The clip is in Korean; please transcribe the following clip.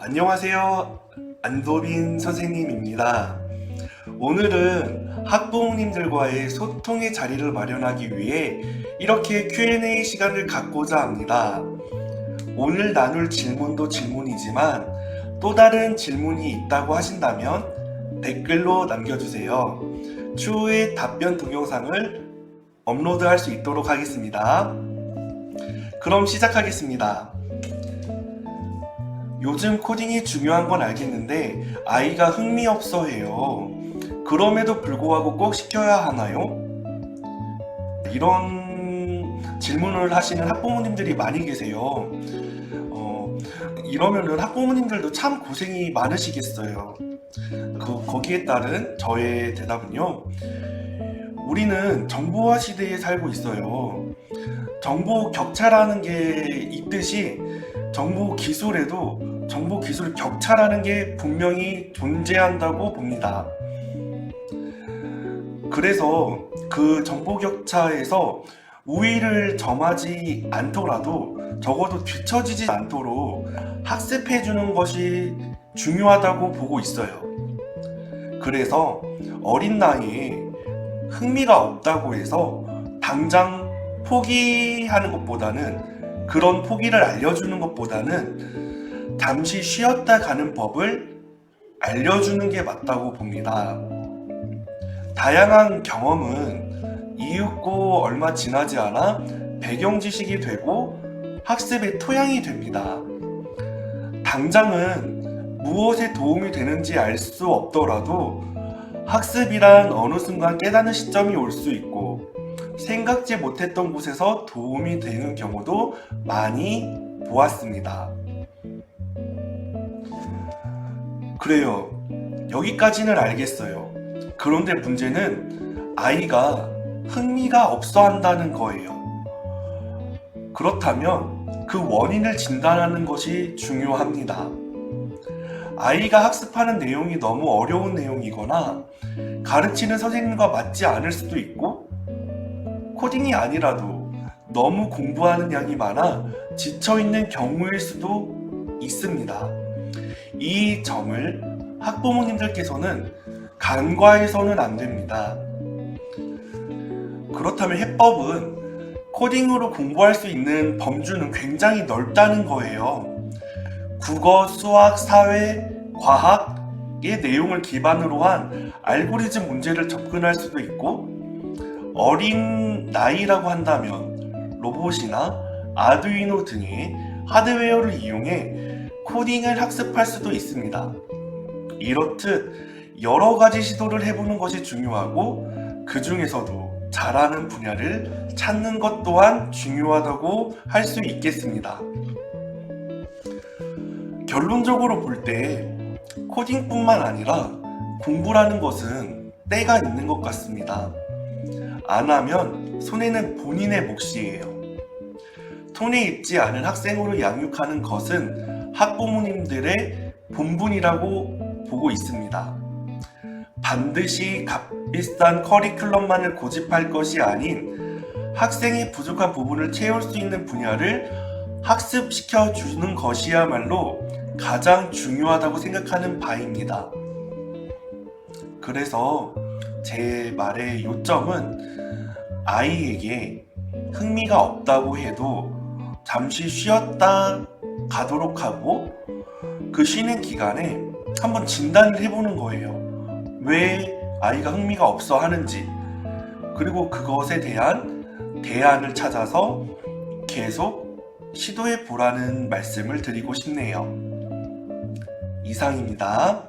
안녕하세요. 안도빈 선생님입니다. 오늘은 학부모님들과의 소통의 자리를 마련하기 위해 이렇게 Q&A 시간을 갖고자 합니다. 오늘 나눌 질문도 질문이지만 또 다른 질문이 있다고 하신다면 댓글로 남겨주세요. 추후에 답변 동영상을 업로드할 수 있도록 하겠습니다. 그럼 시작하겠습니다. 요즘 코딩이 중요한 건 알겠는데 아이가 흥미없어 해요. 그럼에도 불구하고 꼭 시켜야 하나요? 이런 질문을 하시는 학부모님들이 많이 계세요. 이러면은 학부모님들도 참 고생이 많으시겠어요. 거기에 따른 저의 대답은요. 우리는 정보화 시대에 살고 있어요. 정보 격차라는 게 있듯이 정보 기술에도 정보 기술 격차라는 게 분명히 존재한다고 봅니다. 그래서 그 정보 격차에서 우위를 점하지 않더라도 적어도 뒤처지지 않도록 학습해 주는 것이 중요하다고 보고 있어요. 그래서 어린 나이에 흥미가 없다고 해서 당장 포기하는 것보다는, 그런 포기를 알려주는 것보다는 잠시 쉬었다 가는 법을 알려주는 게 맞다고 봅니다. 다양한 경험은 이윽고 얼마 지나지 않아 배경 지식이 되고 학습의 토양이 됩니다. 당장은 무엇에 도움이 되는지 알 수 없더라도 학습이란 어느 순간 깨닫는 시점이 올 수 있고 생각지 못했던 곳에서 도움이 되는 경우도 많이 보았습니다. 그래요. 여기까지는 알겠어요. 그런데 문제는 아이가 흥미가 없어 한다는 거예요. 그렇다면 그 원인을 진단하는 것이 중요합니다. 아이가 학습하는 내용이 너무 어려운 내용이거나 가르치는 선생님과 맞지 않을 수도 있고, 코딩이 아니라도 너무 공부하는 양이 많아 지쳐있는 경우일 수도 있습니다. 이 점을 학부모님들께서는 간과해서는 안 됩니다. 그렇다면 해법은 코딩으로 공부할 수 있는 범주는 굉장히 넓다는 거예요. 국어, 수학, 사회, 과학의 내용을 기반으로 한 알고리즘 문제를 접근할 수도 있고, 어린 나이라고 한다면 로봇이나 아두이노 등의 하드웨어를 이용해 코딩을 학습할 수도 있습니다. 이렇듯 여러 가지 시도를 해보는 것이 중요하고, 그 중에서도 잘하는 분야를 찾는 것 또한 중요하다고 할 수 있겠습니다. 결론적으로 볼 때 코딩뿐만 아니라 공부라는 것은 때가 있는 것 같습니다. 안 하면 손해는 본인의 몫이에요. 손에 익지 않은 학생으로 양육하는 것은 학부모님들의 본분이라고 보고 있습니다. 반드시 값비싼 커리큘럼만을 고집할 것이 아닌 학생의 부족한 부분을 채울 수 있는 분야를 학습시켜 주는 것이야말로 가장 중요하다고 생각하는 바입니다. 그래서 제 말의 요점은 아이에게 흥미가 없다고 해도 잠시 쉬었다 가도록 하고, 그 쉬는 기간에 한번 진단을 해보는 거예요. 왜 아이가 흥미가 없어 하는지, 그리고 그것에 대한 대안을 찾아서 계속 시도해 보라는 말씀을 드리고 싶네요. 이상입니다.